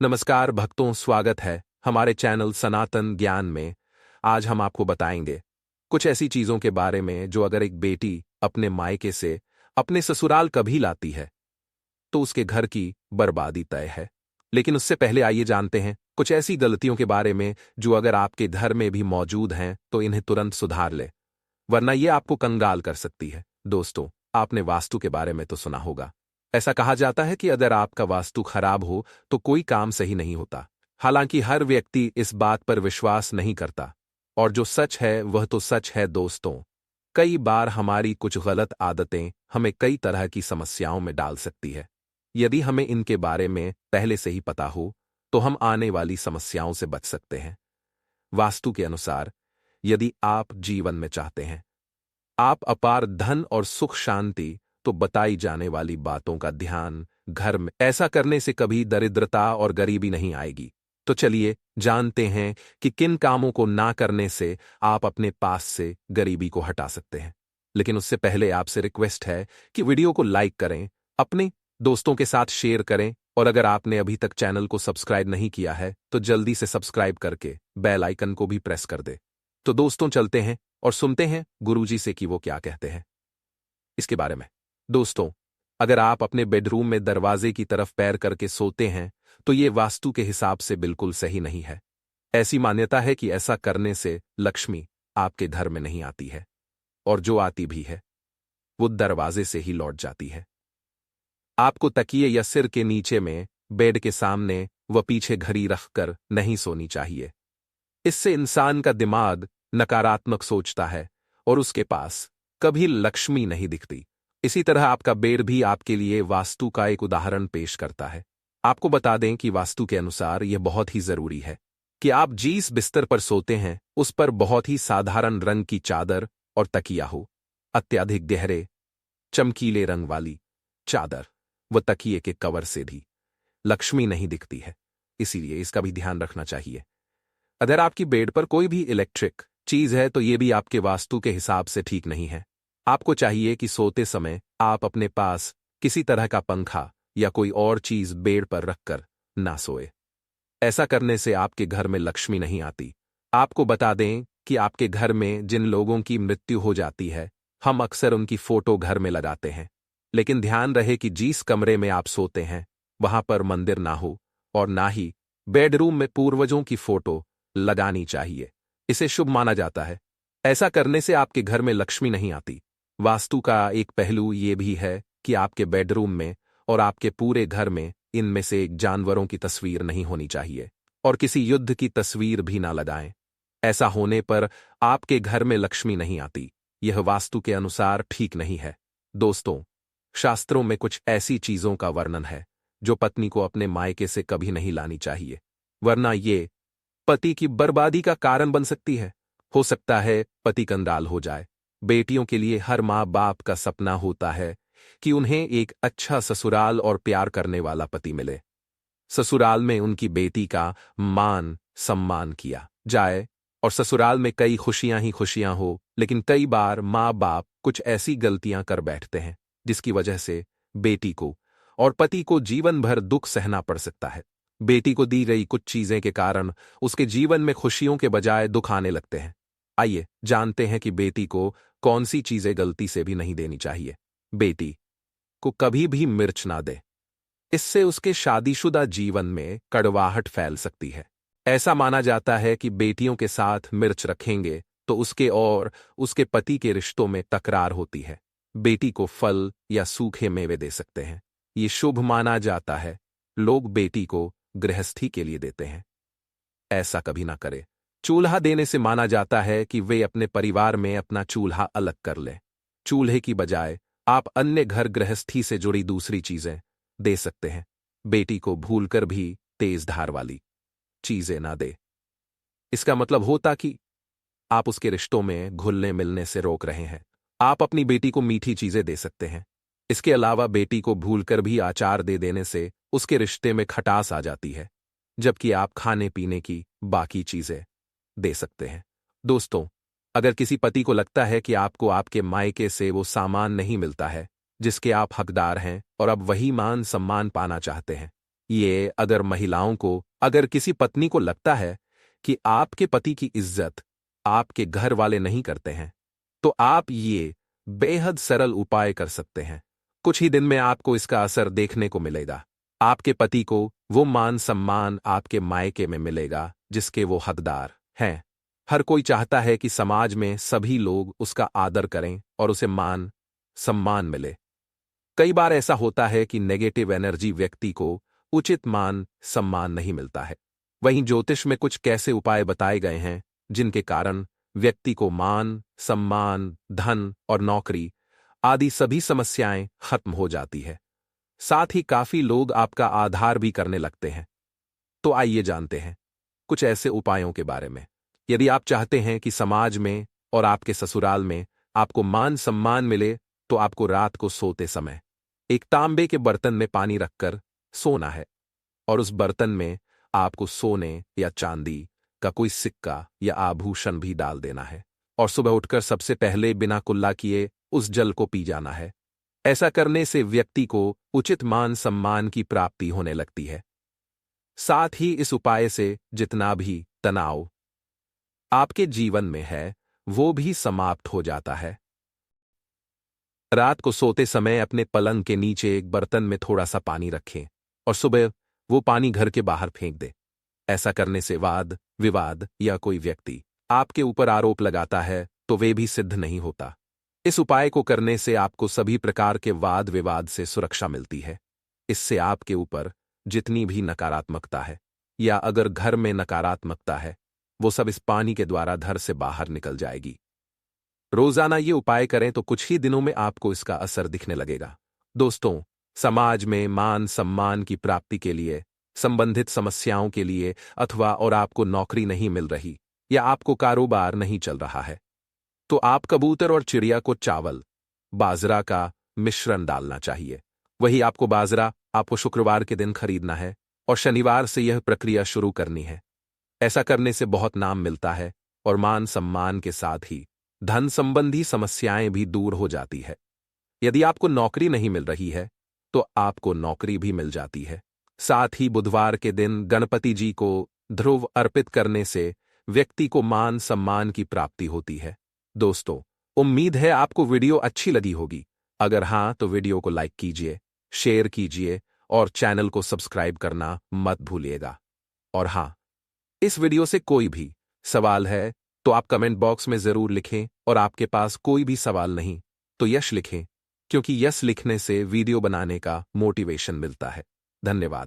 नमस्कार भक्तों, स्वागत है हमारे चैनल सनातन ज्ञान में। आज हम आपको बताएंगे कुछ ऐसी चीजों के बारे में जो अगर एक बेटी अपने मायके से अपने ससुराल कभी लाती है तो उसके घर की बर्बादी तय है। लेकिन उससे पहले आइए जानते हैं कुछ ऐसी गलतियों के बारे में जो अगर आपके घर में भी मौजूद हैं तो इन्हें तुरंत सुधार ले, वरना ये आपको कंगाल कर सकती है। दोस्तों, आपने वास्तु के बारे में तो सुना होगा। ऐसा कहा जाता है कि अगर आपका वास्तु खराब हो तो कोई काम सही नहीं होता। हालांकि हर व्यक्ति इस बात पर विश्वास नहीं करता, और जो सच है वह तो सच है दोस्तों। कई बार हमारी कुछ गलत आदतें हमें कई तरह की समस्याओं में डाल सकती है। यदि हमें इनके बारे में पहले से ही पता हो तो हम आने वाली समस्याओं से बच सकते हैं। वास्तु के अनुसार, यदि आप जीवन में चाहते हैं आप अपार धन और सुख शांति, तो बताई जाने वाली बातों का ध्यान घर में ऐसा करने से कभी दरिद्रता और गरीबी नहीं आएगी। तो चलिए जानते हैं कि किन कामों को ना करने से आप अपने पास से गरीबी को हटा सकते हैं। लेकिन उससे पहले आपसे रिक्वेस्ट है कि वीडियो को लाइक करें, अपने दोस्तों के साथ शेयर करें, और अगर आपने अभी तक चैनल को सब्सक्राइब नहीं किया है तो जल्दी से सब्सक्राइब करके बेल आइकन को भी प्रेस कर दे। तो दोस्तों, चलते हैं और सुनते हैं गुरुजी से कि वो क्या कहते हैं इसके बारे में। दोस्तों, अगर आप अपने बेडरूम में दरवाजे की तरफ पैर करके सोते हैं तो ये वास्तु के हिसाब से बिल्कुल सही नहीं है। ऐसी मान्यता है कि ऐसा करने से लक्ष्मी आपके घर में नहीं आती है, और जो आती भी है वो दरवाजे से ही लौट जाती है। आपको तकिए या सिर के नीचे में, बेड के सामने व पीछे घड़ी रखकर नहीं सोनी चाहिए। इससे इंसान का दिमाग नकारात्मक सोचता है और उसके पास कभी लक्ष्मी नहीं दिखती। इसी तरह आपका बेड भी आपके लिए वास्तु का एक उदाहरण पेश करता है। आपको बता दें कि वास्तु के अनुसार यह बहुत ही जरूरी है कि आप जिस बिस्तर पर सोते हैं उस पर बहुत ही साधारण रंग की चादर और तकिया हो। अत्यधिक गहरे चमकीले रंग वाली चादर व तकिए के कवर से भी लक्ष्मी नहीं दिखती है, इसीलिए इसका भी ध्यान रखना चाहिए। अगर आपकी बेड पर कोई भी इलेक्ट्रिक चीज है तो यह भी आपके वास्तु के हिसाब से ठीक नहीं है। आपको चाहिए कि सोते समय आप अपने पास किसी तरह का पंखा या कोई और चीज बेड पर रखकर ना सोए। ऐसा करने से आपके घर में लक्ष्मी नहीं आती। आपको बता दें कि आपके घर में जिन लोगों की मृत्यु हो जाती है, हम अक्सर उनकी फोटो घर में लगाते हैं। लेकिन ध्यान रहे कि जिस कमरे में आप सोते हैं वहां पर मंदिर ना हो, और ना ही बेडरूम में पूर्वजों की फोटो लगानी चाहिए। इसे शुभ माना जाता है। ऐसा करने से आपके घर में लक्ष्मी नहीं आती। वास्तु का एक पहलू यह भी है कि आपके बेडरूम में और आपके पूरे घर में इनमें से एक जानवरों की तस्वीर नहीं होनी चाहिए, और किसी युद्ध की तस्वीर भी ना लगाएं। ऐसा होने पर आपके घर में लक्ष्मी नहीं आती। यह वास्तु के अनुसार ठीक नहीं है। दोस्तों, शास्त्रों में कुछ ऐसी चीजों का वर्णन है जो पत्नी को अपने मायके से कभी नहीं लानी चाहिए, वरना ये पति की बर्बादी का कारण बन सकती है। हो सकता है पति कंगाल हो जाए। बेटियों के लिए हर माँ बाप का सपना होता है कि उन्हें एक अच्छा ससुराल और प्यार करने वाला पति मिले। ससुराल में उनकी बेटी का मान सम्मान किया जाए और ससुराल में कई खुशियां ही खुशियां हो। लेकिन कई बार माँ बाप कुछ ऐसी गलतियां कर बैठते हैं जिसकी वजह से बेटी को और पति को जीवन भर दुख सहना पड़ सकता है। बेटी को दी गई कुछ चीजें के कारण उसके जीवन में खुशियों के बजाय दुख आने लगते हैं। आइए जानते हैं कि बेटी को कौन सी चीजें गलती से भी नहीं देनी चाहिए। बेटी को कभी भी मिर्च ना दे। इससे उसके शादीशुदा जीवन में कड़वाहट फैल सकती है। ऐसा माना जाता है कि बेटियों के साथ मिर्च रखेंगे तो उसके और उसके पति के रिश्तों में तकरार होती है। बेटी को फल या सूखे मेवे दे सकते हैं, ये शुभ माना जाता है। लोग बेटी को गृहस्थी के लिए देते हैं, ऐसा कभी ना करें। चूल्हा देने से माना जाता है कि वे अपने परिवार में अपना चूल्हा अलग कर लें। चूल्हे की बजाय आप अन्य घर गृहस्थी से जुड़ी दूसरी चीजें दे सकते हैं। बेटी को भूलकर भी तेज धार वाली चीजें ना दे। इसका मतलब होता कि आप उसके रिश्तों में घुलने मिलने से रोक रहे हैं। आप अपनी बेटी को मीठी चीजें दे सकते हैं। इसके अलावा बेटी को भूलकर भी अचार दे देने से उसके रिश्ते में खटास आ जाती है, जबकि आप खाने पीने की बाकी चीजें दे सकते हैं। दोस्तों, अगर किसी पति को लगता है कि आपको आपके मायके से वो सामान नहीं मिलता है जिसके आप हकदार हैं और अब वही मान सम्मान पाना चाहते हैं, ये अगर किसी पत्नी को लगता है कि आपके पति की इज्जत आपके घर वाले नहीं करते हैं, तो आप ये बेहद सरल उपाय कर सकते हैं। कुछ ही दिन में आपको इसका असर देखने को मिलेगा। आपके पति को वो मान सम्मान आपके मायके में मिलेगा जिसके वो हकदार हैं। हर कोई चाहता है कि समाज में सभी लोग उसका आदर करें और उसे मान सम्मान मिले। कई बार ऐसा होता है कि नेगेटिव एनर्जी व्यक्ति को उचित मान सम्मान नहीं मिलता है। वहीं ज्योतिष में कुछ कैसे उपाय बताए गए हैं जिनके कारण व्यक्ति को मान सम्मान, धन और नौकरी आदि सभी समस्याएं खत्म हो जाती है। साथ ही काफी लोग आपका आधार भी करने लगते हैं। तो आइए जानते हैं कुछ ऐसे उपायों के बारे में। यदि आप चाहते हैं कि समाज में और आपके ससुराल में आपको मान सम्मान मिले, तो आपको रात को सोते समय एक तांबे के बर्तन में पानी रखकर सोना है और उस बर्तन में आपको सोने या चांदी का कोई सिक्का या आभूषण भी डाल देना है और सुबह उठकर सबसे पहले बिना कुल्ला किए उस जल को पी जाना है। ऐसा करने से व्यक्ति को उचित मान सम्मान की प्राप्ति होने लगती है। साथ ही इस उपाय से जितना भी तनाव आपके जीवन में है वो भी समाप्त हो जाता है। रात को सोते समय अपने पलंग के नीचे एक बर्तन में थोड़ा सा पानी रखें और सुबह वो पानी घर के बाहर फेंक दें। ऐसा करने से वाद विवाद या कोई व्यक्ति आपके ऊपर आरोप लगाता है तो वे भी सिद्ध नहीं होता। इस उपाय को करने से आपको सभी प्रकार के वाद विवाद से सुरक्षा मिलती है। इससे आपके ऊपर जितनी भी नकारात्मकता है या अगर घर में नकारात्मकता है, वो सब इस पानी के द्वारा घर से बाहर निकल जाएगी। रोजाना ये उपाय करें तो कुछ ही दिनों में आपको इसका असर दिखने लगेगा। दोस्तों, समाज में मान सम्मान की प्राप्ति के लिए, संबंधित समस्याओं के लिए अथवा और आपको नौकरी नहीं मिल रही या आपको कारोबार नहीं चल रहा है, तो आप कबूतर और चिड़िया को चावल बाजरा का मिश्रण डालना चाहिए। वही आपको बाजरा आपको शुक्रवार के दिन खरीदना है और शनिवार से यह प्रक्रिया शुरू करनी है। ऐसा करने से बहुत नाम मिलता है और मान सम्मान के साथ ही धन संबंधी समस्याएं भी दूर हो जाती है। यदि आपको नौकरी नहीं मिल रही है तो आपको नौकरी भी मिल जाती है। साथ ही बुधवार के दिन गणपति जी को ध्रुव अर्पित करने से व्यक्ति को मान सम्मान की प्राप्ति होती है। दोस्तों, उम्मीद है आपको वीडियो अच्छी लगी होगी। अगर हां तो वीडियो को लाइक कीजिए, शेयर कीजिए और चैनल को सब्सक्राइब करना मत भूलिएगा। और हां, इस वीडियो से कोई भी सवाल है तो आप कमेंट बॉक्स में जरूर लिखें और आपके पास कोई भी सवाल नहीं तो यस लिखें, क्योंकि यस लिखने से वीडियो बनाने का मोटिवेशन मिलता है। धन्यवाद।